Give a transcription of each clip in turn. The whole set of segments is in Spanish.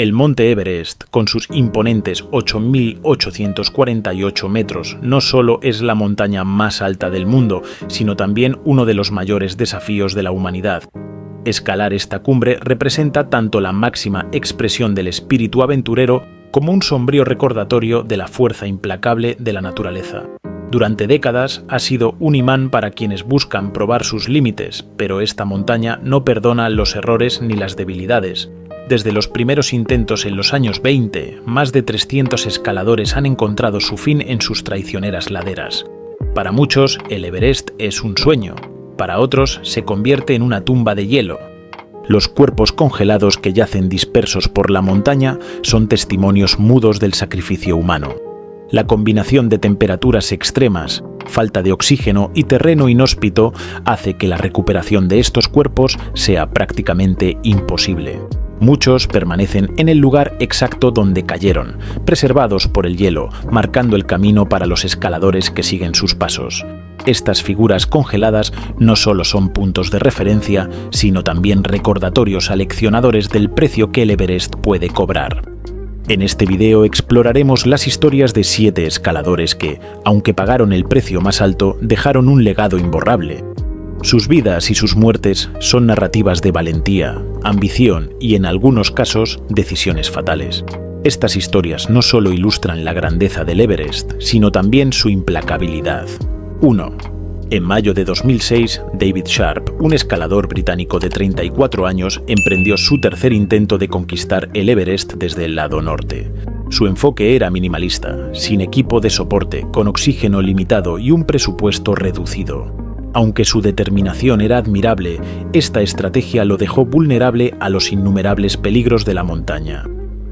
El monte Everest, con sus imponentes 8.848 metros, no solo es la montaña más alta del mundo, sino también uno de los mayores desafíos de la humanidad. Escalar esta cumbre representa tanto la máxima expresión del espíritu aventurero como un sombrío recordatorio de la fuerza implacable de la naturaleza. Durante décadas ha sido un imán para quienes buscan probar sus límites, pero esta montaña no perdona los errores ni las debilidades. Desde los primeros intentos en los años 20, más de 300 escaladores han encontrado su fin en sus traicioneras laderas. Para muchos, el Everest es un sueño. Para otros, se convierte en una tumba de hielo. Los cuerpos congelados que yacen dispersos por la montaña son testimonios mudos del sacrificio humano. La combinación de temperaturas extremas, falta de oxígeno y terreno inhóspito hace que la recuperación de estos cuerpos sea prácticamente imposible. Muchos permanecen en el lugar exacto donde cayeron, preservados por el hielo, marcando el camino para los escaladores que siguen sus pasos. Estas figuras congeladas no solo son puntos de referencia, sino también recordatorios aleccionadores del precio que el Everest puede cobrar. En este video exploraremos las historias de 7 escaladores que, aunque pagaron el precio más alto, dejaron un legado imborrable. Sus vidas y sus muertes son narrativas de valentía, ambición y, en algunos casos, decisiones fatales. Estas historias no solo ilustran la grandeza del Everest, sino también su implacabilidad. 1. En mayo de 2006, David Sharp, un escalador británico de 34 años, emprendió su tercer intento de conquistar el Everest desde el lado norte. Su enfoque era minimalista, sin equipo de soporte, con oxígeno limitado y un presupuesto reducido. Aunque su determinación era admirable, esta estrategia lo dejó vulnerable a los innumerables peligros de la montaña.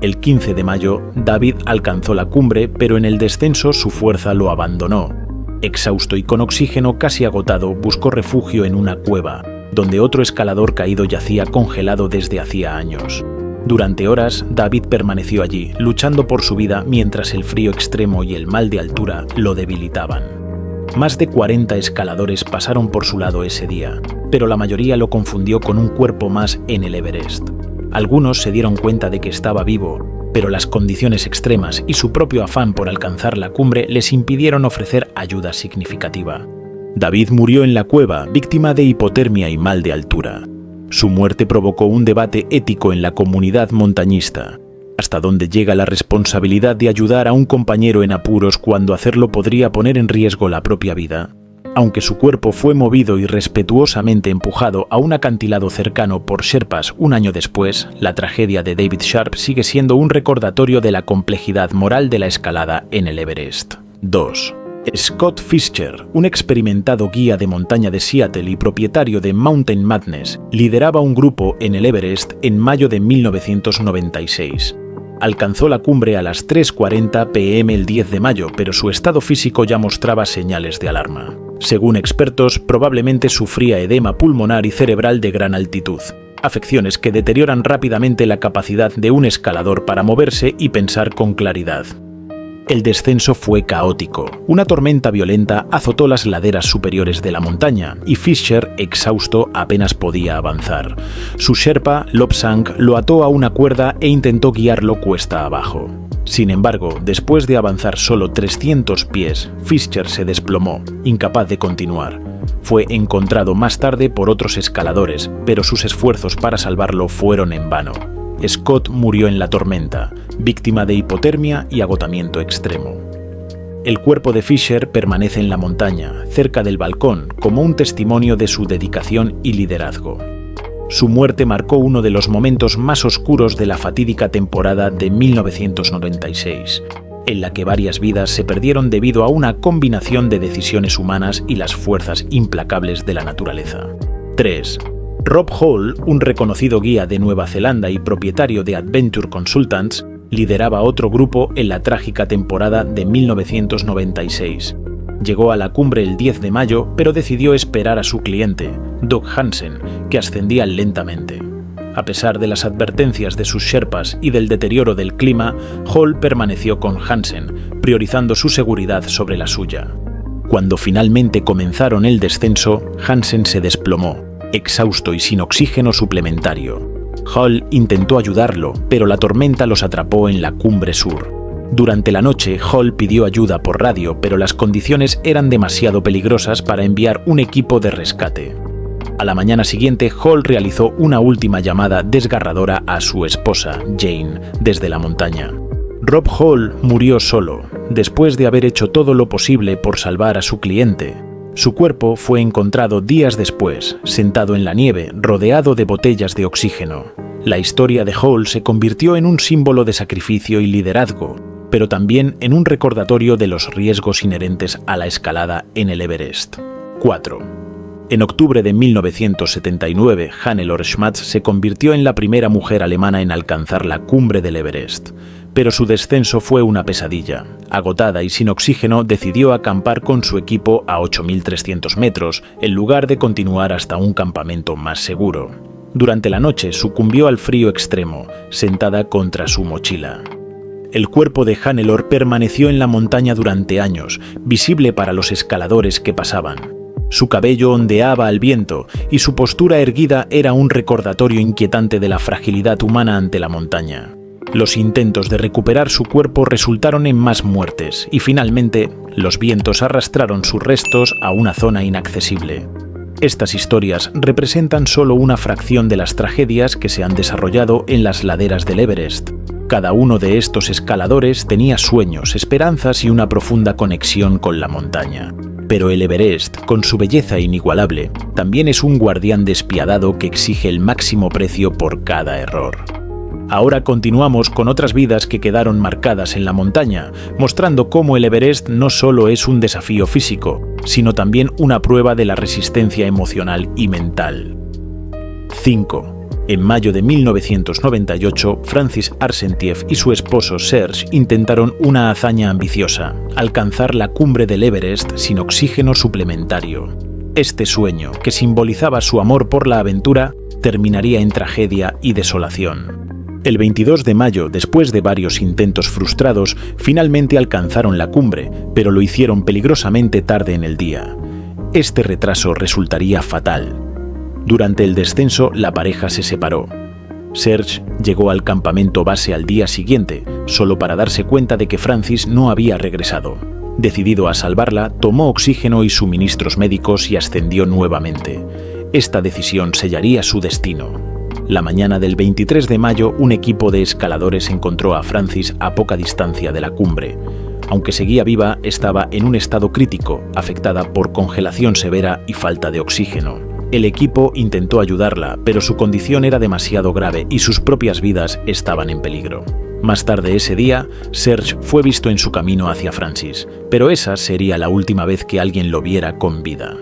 El 15 de mayo, David alcanzó la cumbre, pero en el descenso su fuerza lo abandonó. Exhausto y con oxígeno casi agotado, buscó refugio en una cueva, donde otro escalador caído yacía congelado desde hacía años. Durante horas, David permaneció allí, luchando por su vida mientras el frío extremo y el mal de altura lo debilitaban. Más de 40 escaladores pasaron por su lado ese día, pero la mayoría lo confundió con un cuerpo más en el Everest. Algunos se dieron cuenta de que estaba vivo, pero las condiciones extremas y su propio afán por alcanzar la cumbre les impidieron ofrecer ayuda significativa. David murió en la cueva, víctima de hipotermia y mal de altura. Su muerte provocó un debate ético en la comunidad montañista. ¿Hasta dónde llega la responsabilidad de ayudar a un compañero en apuros cuando hacerlo podría poner en riesgo la propia vida? Aunque su cuerpo fue movido y respetuosamente empujado a un acantilado cercano por Sherpas un año después, la tragedia de David Sharp sigue siendo un recordatorio de la complejidad moral de la escalada en el Everest. 2. Scott Fischer, un experimentado guía de montaña de Seattle y propietario de Mountain Madness, lideraba un grupo en el Everest en mayo de 1996. Alcanzó la cumbre a las 3:40 p.m. el 10 de mayo, pero su estado físico ya mostraba señales de alarma. Según expertos, probablemente sufría edema pulmonar y cerebral de gran altitud, afecciones que deterioran rápidamente la capacidad de un escalador para moverse y pensar con claridad. El descenso fue caótico. Una tormenta violenta azotó las laderas superiores de la montaña y Fischer, exhausto, apenas podía avanzar. Su sherpa, Lobsang, lo ató a una cuerda e intentó guiarlo cuesta abajo. Sin embargo, después de avanzar solo 300 pies, Fischer se desplomó, incapaz de continuar. Fue encontrado más tarde por otros escaladores, pero sus esfuerzos para salvarlo fueron en vano. Scott murió en la tormenta, víctima de hipotermia y agotamiento extremo. El cuerpo de Fischer permanece en la montaña, cerca del balcón, como un testimonio de su dedicación y liderazgo. Su muerte marcó uno de los momentos más oscuros de la fatídica temporada de 1996, en la que varias vidas se perdieron debido a una combinación de decisiones humanas y las fuerzas implacables de la naturaleza. 3. Rob Hall, un reconocido guía de Nueva Zelanda y propietario de Adventure Consultants, lideraba otro grupo en la trágica temporada de 1996. Llegó a la cumbre el 10 de mayo, pero decidió esperar a su cliente, Doug Hansen, que ascendía lentamente. A pesar de las advertencias de sus sherpas y del deterioro del clima, Hall permaneció con Hansen, priorizando su seguridad sobre la suya. Cuando finalmente comenzaron el descenso, Hansen se desplomó, exhausto y sin oxígeno suplementario. Hall intentó ayudarlo, pero la tormenta los atrapó en la cumbre sur. Durante la noche, Hall pidió ayuda por radio, pero las condiciones eran demasiado peligrosas para enviar un equipo de rescate. A la mañana siguiente, Hall realizó una última llamada desgarradora a su esposa, Jane, desde la montaña. Rob Hall murió solo, después de haber hecho todo lo posible por salvar a su cliente. Su cuerpo fue encontrado días después, sentado en la nieve, rodeado de botellas de oxígeno. La historia de Hall se convirtió en un símbolo de sacrificio y liderazgo, pero también en un recordatorio de los riesgos inherentes a la escalada en el Everest. 4. En octubre de 1979, Hannelore Schmatz se convirtió en la primera mujer alemana en alcanzar la cumbre del Everest. Pero su descenso fue una pesadilla. Agotada y sin oxígeno, decidió acampar con su equipo a 8.300 metros, en lugar de continuar hasta un campamento más seguro. Durante la noche sucumbió al frío extremo, sentada contra su mochila. El cuerpo de Hannelore permaneció en la montaña durante años, visible para los escaladores que pasaban. Su cabello ondeaba al viento y su postura erguida era un recordatorio inquietante de la fragilidad humana ante la montaña. Los intentos de recuperar su cuerpo resultaron en más muertes y finalmente los vientos arrastraron sus restos a una zona inaccesible. Estas historias representan solo una fracción de las tragedias que se han desarrollado en las laderas del Everest. Cada uno de estos escaladores tenía sueños, esperanzas y una profunda conexión con la montaña. Pero el Everest, con su belleza inigualable, también es un guardián despiadado que exige el máximo precio por cada error. Ahora continuamos con otras vidas que quedaron marcadas en la montaña, mostrando cómo el Everest no solo es un desafío físico, sino también una prueba de la resistencia emocional y mental. 5. En mayo de 1998, Francis Arsentiev y su esposo Serge intentaron una hazaña ambiciosa: alcanzar la cumbre del Everest sin oxígeno suplementario. Este sueño, que simbolizaba su amor por la aventura, terminaría en tragedia y desolación. El 22 de mayo, después de varios intentos frustrados, finalmente alcanzaron la cumbre, pero lo hicieron peligrosamente tarde en el día. Este retraso resultaría fatal. Durante el descenso, la pareja se separó. Serge llegó al campamento base al día siguiente, solo para darse cuenta de que Francis no había regresado. Decidido a salvarla, tomó oxígeno y suministros médicos y ascendió nuevamente. Esta decisión sellaría su destino. La mañana del 23 de mayo, un equipo de escaladores encontró a Francis a poca distancia de la cumbre. Aunque seguía viva, estaba en un estado crítico, afectada por congelación severa y falta de oxígeno. El equipo intentó ayudarla, pero su condición era demasiado grave y sus propias vidas estaban en peligro. Más tarde ese día, Serge fue visto en su camino hacia Francis, pero esa sería la última vez que alguien lo viera con vida.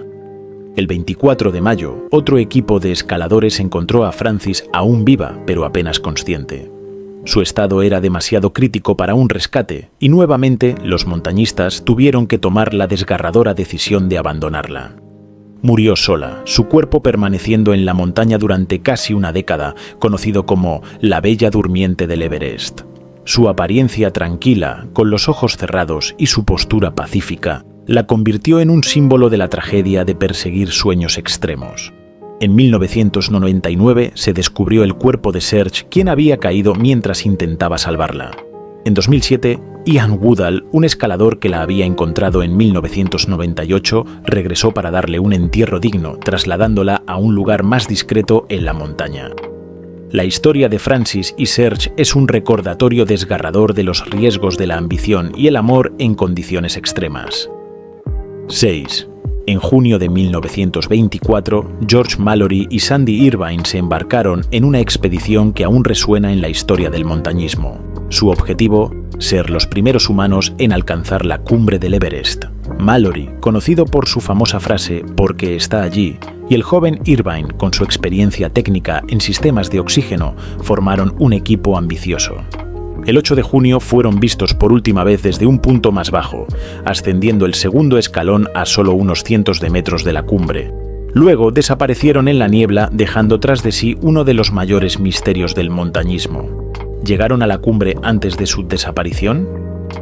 El 24 de mayo, otro equipo de escaladores encontró a Francis aún viva, pero apenas consciente. Su estado era demasiado crítico para un rescate, y nuevamente los montañistas tuvieron que tomar la desgarradora decisión de abandonarla. Murió sola, su cuerpo permaneciendo en la montaña durante casi una década, conocido como la Bella Durmiente del Everest. Su apariencia tranquila, con los ojos cerrados y su postura pacífica, la convirtió en un símbolo de la tragedia de perseguir sueños extremos. En 1999 se descubrió el cuerpo de Serge, quien había caído mientras intentaba salvarla. En 2007, Ian Woodall, un escalador que la había encontrado en 1998, regresó para darle un entierro digno, trasladándola a un lugar más discreto en la montaña. La historia de Francis y Serge es un recordatorio desgarrador de los riesgos de la ambición y el amor en condiciones extremas. 6. En junio de 1924, George Mallory y Sandy Irvine se embarcaron en una expedición que aún resuena en la historia del montañismo. Su objetivo: ser los primeros humanos en alcanzar la cumbre del Everest. Mallory, conocido por su famosa frase «porque está allí», y el joven Irvine, con su experiencia técnica en sistemas de oxígeno, formaron un equipo ambicioso. El 8 de junio fueron vistos por última vez desde un punto más bajo, ascendiendo el segundo escalón a solo unos cientos de metros de la cumbre. Luego desaparecieron en la niebla, dejando tras de sí uno de los mayores misterios del montañismo. ¿Llegaron a la cumbre antes de su desaparición?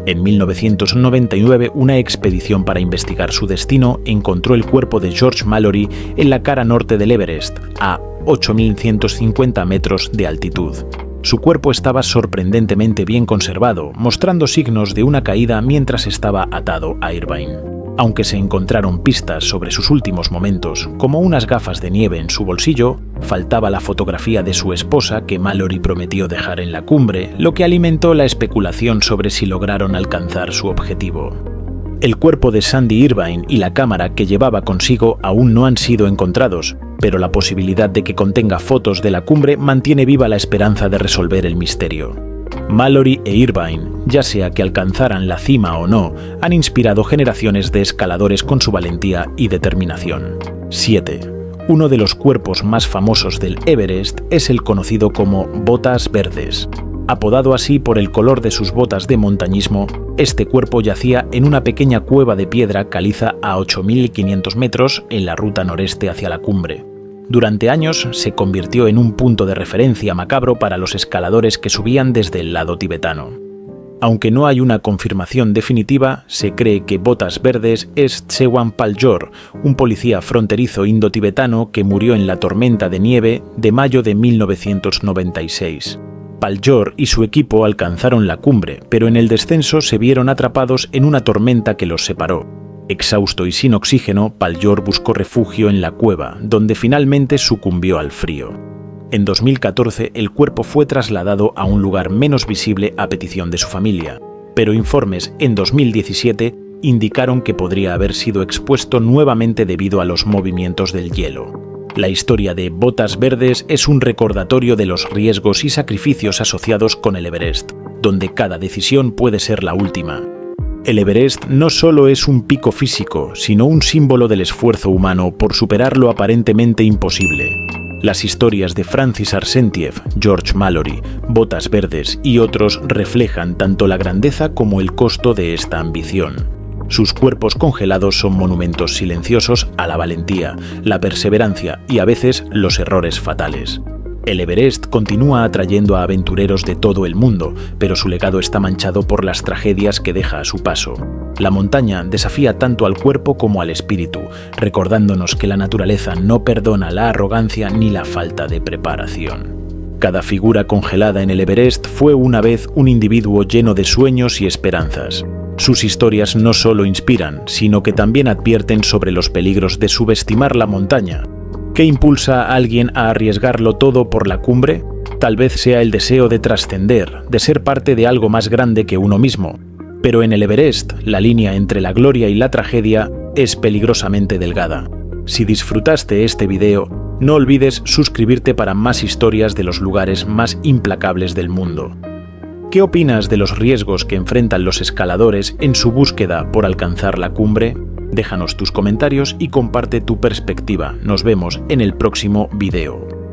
En 1999, una expedición para investigar su destino encontró el cuerpo de George Mallory en la cara norte del Everest, a 8.150 metros de altitud. Su cuerpo estaba sorprendentemente bien conservado, mostrando signos de una caída mientras estaba atado a Irvine. Aunque se encontraron pistas sobre sus últimos momentos, como unas gafas de nieve en su bolsillo, faltaba la fotografía de su esposa que Mallory prometió dejar en la cumbre, lo que alimentó la especulación sobre si lograron alcanzar su objetivo. El cuerpo de Sandy Irvine y la cámara que llevaba consigo aún no han sido encontrados, pero la posibilidad de que contenga fotos de la cumbre mantiene viva la esperanza de resolver el misterio. Mallory e Irvine, ya sea que alcanzaran la cima o no, han inspirado generaciones de escaladores con su valentía y determinación. 7. Uno de los cuerpos más famosos del Everest es el conocido como Botas Verdes. Apodado así por el color de sus botas de montañismo, este cuerpo yacía en una pequeña cueva de piedra caliza a 8.500 metros en la ruta noreste hacia la cumbre. Durante años se convirtió en un punto de referencia macabro para los escaladores que subían desde el lado tibetano. Aunque no hay una confirmación definitiva, se cree que Botas Verdes es Tsewan Paljor, un policía fronterizo indo-tibetano que murió en la tormenta de nieve de mayo de 1996. Paljor y su equipo alcanzaron la cumbre, pero en el descenso se vieron atrapados en una tormenta que los separó. Exhausto y sin oxígeno, Paljor buscó refugio en la cueva, donde finalmente sucumbió al frío. En 2014, el cuerpo fue trasladado a un lugar menos visible a petición de su familia, pero informes en 2017 indicaron que podría haber sido expuesto nuevamente debido a los movimientos del hielo. La historia de Botas Verdes es un recordatorio de los riesgos y sacrificios asociados con el Everest, donde cada decisión puede ser la última. El Everest no solo es un pico físico, sino un símbolo del esfuerzo humano por superar lo aparentemente imposible. Las historias de Francis Arsentiev, George Mallory, Botas Verdes y otros reflejan tanto la grandeza como el costo de esta ambición. Sus cuerpos congelados son monumentos silenciosos a la valentía, la perseverancia y a veces los errores fatales. El Everest continúa atrayendo a aventureros de todo el mundo, pero su legado está manchado por las tragedias que deja a su paso. La montaña desafía tanto al cuerpo como al espíritu, recordándonos que la naturaleza no perdona la arrogancia ni la falta de preparación. Cada figura congelada en el Everest fue una vez un individuo lleno de sueños y esperanzas. Sus historias no solo inspiran, sino que también advierten sobre los peligros de subestimar la montaña. ¿Qué impulsa a alguien a arriesgarlo todo por la cumbre? Tal vez sea el deseo de trascender, de ser parte de algo más grande que uno mismo. Pero en el Everest, la línea entre la gloria y la tragedia es peligrosamente delgada. Si disfrutaste este video, no olvides suscribirte para más historias de los lugares más implacables del mundo. ¿Qué opinas de los riesgos que enfrentan los escaladores en su búsqueda por alcanzar la cumbre? Déjanos tus comentarios y comparte tu perspectiva. Nos vemos en el próximo video.